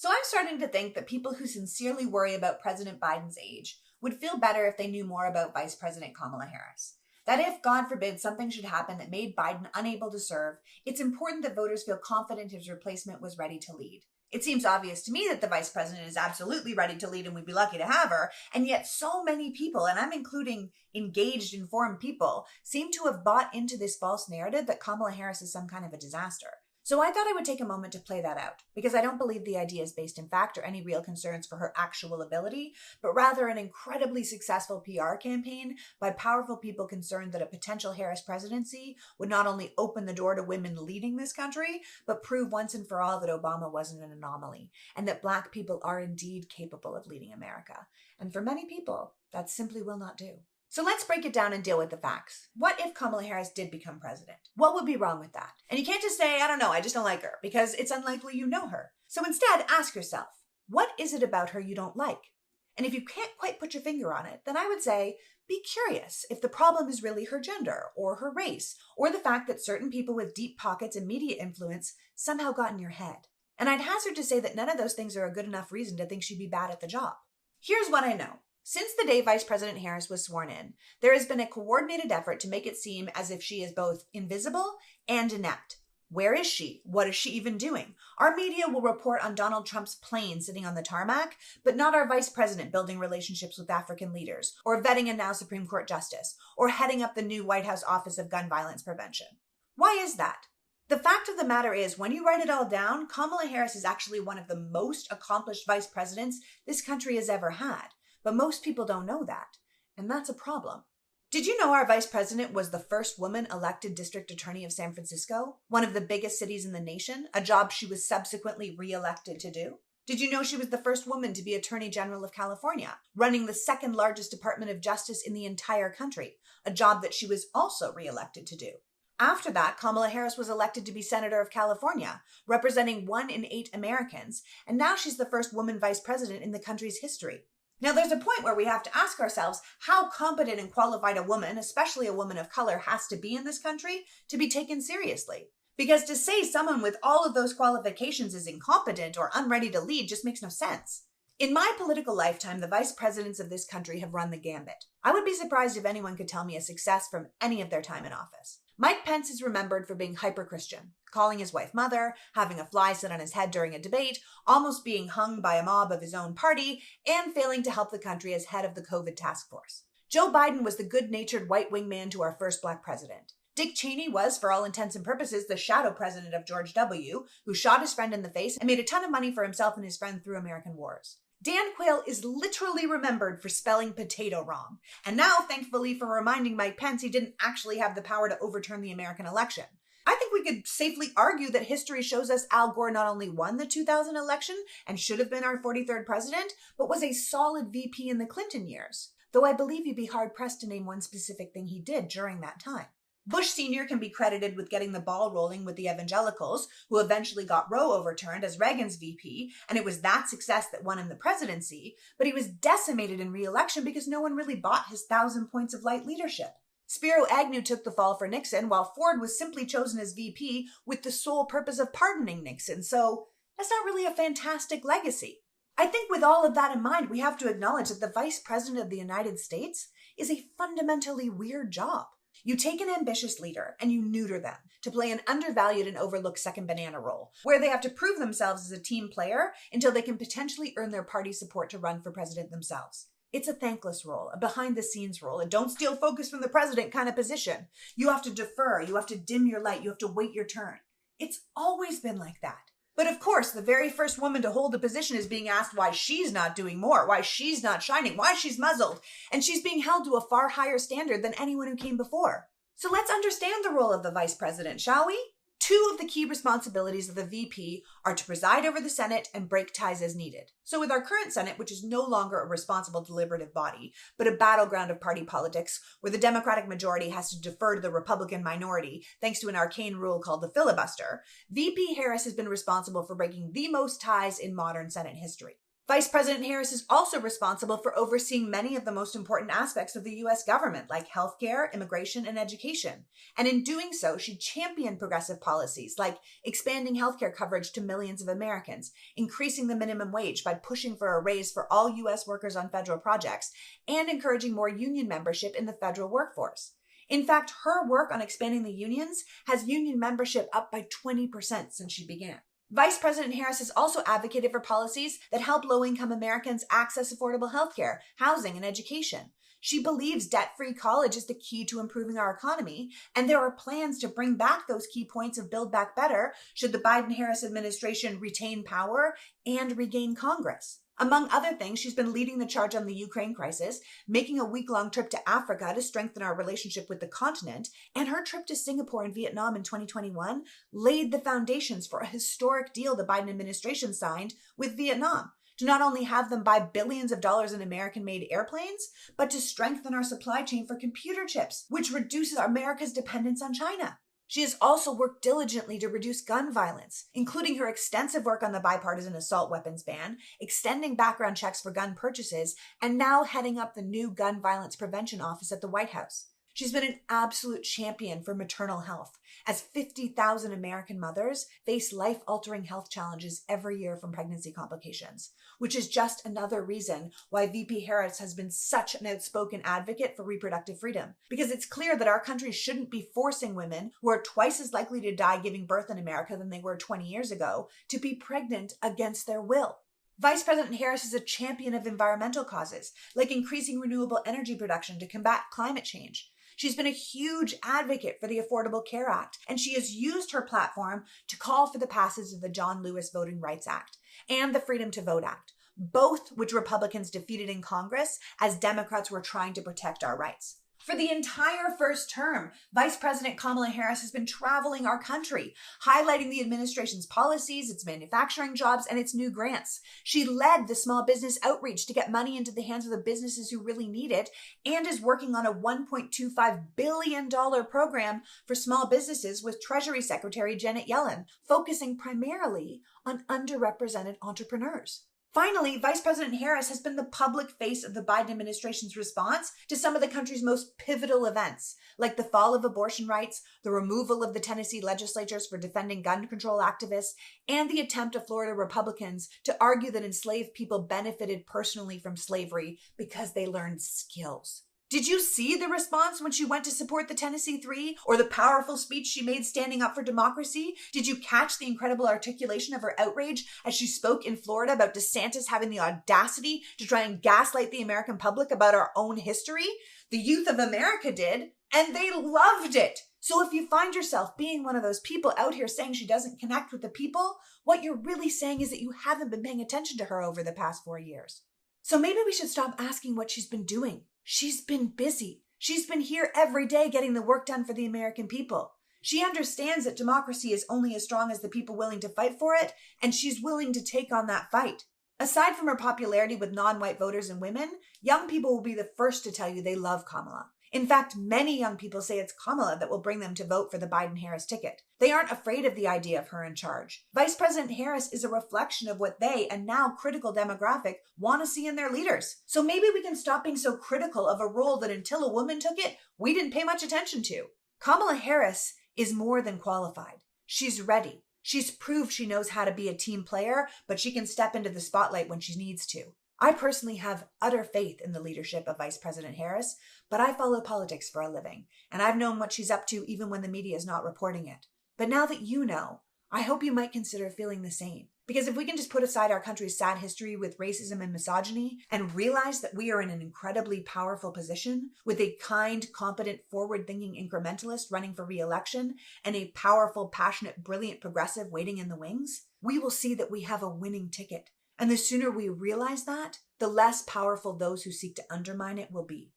So I'm starting to think that people who sincerely worry about President Biden's age would feel better if they knew more about Vice President Kamala Harris. That if, God forbid, something should happen that made Biden unable to serve, it's important that voters feel confident his replacement was ready to lead. It seems obvious to me that the vice president is absolutely ready to lead and we'd be lucky to have her, and yet so many people, and I'm including engaged, informed people, seem to have bought into this false narrative that Kamala Harris is some kind of a disaster. So I thought I would take a moment to play that out, because I don't believe the idea is based in fact or any real concerns for her actual ability, but rather an incredibly successful PR campaign by powerful people concerned that a potential Harris presidency would not only open the door to women leading this country, but prove once and for all that Obama wasn't an anomaly, and that Black people are indeed capable of leading America. And for many people, that simply will not do. So let's break it down and deal with the facts. What if Kamala Harris did become president? What would be wrong with that? And you can't just say, I don't know, I just don't like her, because it's unlikely you know her. So instead, ask yourself, what is it about her you don't like? And if you can't quite put your finger on it, then I would say, be curious if the problem is really her gender, or her race, or the fact that certain people with deep pockets and media influence somehow got in your head. And I'd hazard to say that none of those things are a good enough reason to think she'd be bad at the job. Here's what I know. Since the day Vice President Harris was sworn in, there has been a coordinated effort to make it seem as if she is both invisible and inept. Where is she? What is she even doing? Our media will report on Donald Trump's plane sitting on the tarmac, but not our vice president building relationships with African leaders, or vetting a now Supreme Court justice, or heading up the new White House Office of Gun Violence Prevention. Why is that? The fact of the matter is, when you write it all down, Kamala Harris is actually one of the most accomplished vice presidents this country has ever had. But most people don't know that, and that's a problem. Did you know our vice president was the first woman elected district attorney of San Francisco, one of the biggest cities in the nation, a job she was subsequently re-elected to do? Did you know she was the first woman to be Attorney General of California, running the second largest Department of Justice in the entire country, a job that she was also re-elected to do? After that, Kamala Harris was elected to be Senator of California, representing 1 in 8 Americans, and now she's the first woman vice president in the country's history. Now, there's a point where we have to ask ourselves how competent and qualified a woman, especially a woman of color, has to be in this country to be taken seriously. Because to say someone with all of those qualifications is incompetent or unready to lead just makes no sense. In my political lifetime, the vice presidents of this country have run the gambit. I would be surprised if anyone could tell me a success from any of their time in office. Mike Pence is remembered for being hyper-Christian, calling his wife mother, having a fly sit on his head during a debate, almost being hung by a mob of his own party, and failing to help the country as head of the COVID task force. Joe Biden was the good-natured white wingman to our first Black president. Dick Cheney was, for all intents and purposes, the shadow president of George W., who shot his friend in the face and made a ton of money for himself and his friend through American wars. Dan Quayle is literally remembered for spelling potato wrong, and now, thankfully, for reminding Mike Pence he didn't actually have the power to overturn the American election. I think we could safely argue that history shows us Al Gore not only won the 2000 election and should have been our 43rd president, but was a solid VP in the Clinton years, though I believe you'd be hard-pressed to name one specific thing he did during that time. Bush Sr. can be credited with getting the ball rolling with the evangelicals, who eventually got Roe overturned as Reagan's VP, and it was that success that won him the presidency, but he was decimated in re-election because no one really bought his 1,000 points of light leadership. Spiro Agnew took the fall for Nixon, while Ford was simply chosen as VP with the sole purpose of pardoning Nixon, so that's not really a fantastic legacy. I think with all of that in mind, we have to acknowledge that the Vice President of the United States is a fundamentally weird job. You take an ambitious leader and you neuter them to play an undervalued and overlooked second banana role, where they have to prove themselves as a team player until they can potentially earn their party's support to run for president themselves. It's a thankless role, a behind-the-scenes role, a don't steal focus from the president kind of position. You have to defer, you have to dim your light, you have to wait your turn. It's always been like that. But of course, the very first woman to hold the position is being asked why she's not doing more, why she's not shining, why she's muzzled, and she's being held to a far higher standard than anyone who came before. So let's understand the role of the vice president, shall we? 2 of the key responsibilities of the VP are to preside over the Senate and break ties as needed. So with our current Senate, which is no longer a responsible deliberative body, but a battleground of party politics where the Democratic majority has to defer to the Republican minority thanks to an arcane rule called the filibuster, VP Harris has been responsible for breaking the most ties in modern Senate history. Vice President Harris is also responsible for overseeing many of the most important aspects of the U.S. government, like healthcare, immigration, and education. And in doing so, she championed progressive policies like expanding healthcare coverage to millions of Americans, increasing the minimum wage by pushing for a raise for all U.S. workers on federal projects, and encouraging more union membership in the federal workforce. In fact, her work on expanding the unions has union membership up by 20% since she began. Vice President Harris has also advocated for policies that help low-income Americans access affordable healthcare, housing, and education. She believes debt-free college is the key to improving our economy, and there are plans to bring back those key points of Build Back Better should the Biden-Harris administration retain power and regain Congress. Among other things, she's been leading the charge on the Ukraine crisis, making a week-long trip to Africa to strengthen our relationship with the continent, and her trip to Singapore and Vietnam in 2021 laid the foundations for a historic deal the Biden administration signed with Vietnam to not only have them buy billions of dollars in American-made airplanes, but to strengthen our supply chain for computer chips, which reduces America's dependence on China. She has also worked diligently to reduce gun violence, including her extensive work on the bipartisan assault weapons ban, extending background checks for gun purchases, and now heading up the new Gun Violence Prevention Office at the White House. She's been an absolute champion for maternal health, as 50,000 American mothers face life-altering health challenges every year from pregnancy complications, which is just another reason why VP Harris has been such an outspoken advocate for reproductive freedom. Because it's clear that our country shouldn't be forcing women, who are twice as likely to die giving birth in America than they were 20 years ago, to be pregnant against their will. Vice President Harris is a champion of environmental causes, like increasing renewable energy production to combat climate change. She's been a huge advocate for the Affordable Care Act, and she has used her platform to call for the passage of the John Lewis Voting Rights Act and the Freedom to Vote Act, both which Republicans defeated in Congress as Democrats were trying to protect our rights. For the entire first term, Vice President Kamala Harris has been traveling our country, highlighting the administration's policies, its manufacturing jobs, and its new grants. She led the small business outreach to get money into the hands of the businesses who really need it, and is working on a $1.25 billion program for small businesses with Treasury Secretary Janet Yellen, focusing primarily on underrepresented entrepreneurs. Finally, Vice President Harris has been the public face of the Biden administration's response to some of the country's most pivotal events, like the fall of abortion rights, the removal of the Tennessee legislatures for defending gun control activists, and the attempt of Florida Republicans to argue that enslaved people benefited personally from slavery because they learned skills. Did you see the response when she went to support the Tennessee Three, or the powerful speech she made standing up for democracy? Did you catch the incredible articulation of her outrage as she spoke in Florida about DeSantis having the audacity to try and gaslight the American public about our own history? The youth of America did, and they loved it. So if you find yourself being one of those people out here saying she doesn't connect with the people, what you're really saying is that you haven't been paying attention to her over the past 4 years. So maybe we should stop asking what she's been doing. She's been busy. She's been here every day getting the work done for the American people. She understands that democracy is only as strong as the people willing to fight for it, and she's willing to take on that fight. Aside from her popularity with non-white voters and women, young people will be the first to tell you they love Kamala. In fact, many young people say it's Kamala that will bring them to vote for the Biden-Harris ticket. They aren't afraid of the idea of her in charge. Vice President Harris is a reflection of what they, and now critical demographic, want to see in their leaders. So maybe we can stop being so critical of a role that until a woman took it, we didn't pay much attention to. Kamala Harris is more than qualified. She's ready. She's proved she knows how to be a team player, but she can step into the spotlight when she needs to. I personally have utter faith in the leadership of Vice President Harris, but I follow politics for a living, and I've known what she's up to even when the media is not reporting it. But now that you know, I hope you might consider feeling the same. Because if we can just put aside our country's sad history with racism and misogyny and realize that we are in an incredibly powerful position with a kind, competent, forward-thinking incrementalist running for re-election and a powerful, passionate, brilliant progressive waiting in the wings, we will see that we have a winning ticket. And the sooner we realize that, the less powerful those who seek to undermine it will be.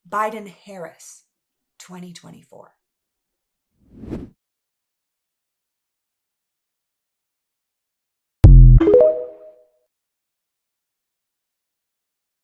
Biden-Harris, 2024.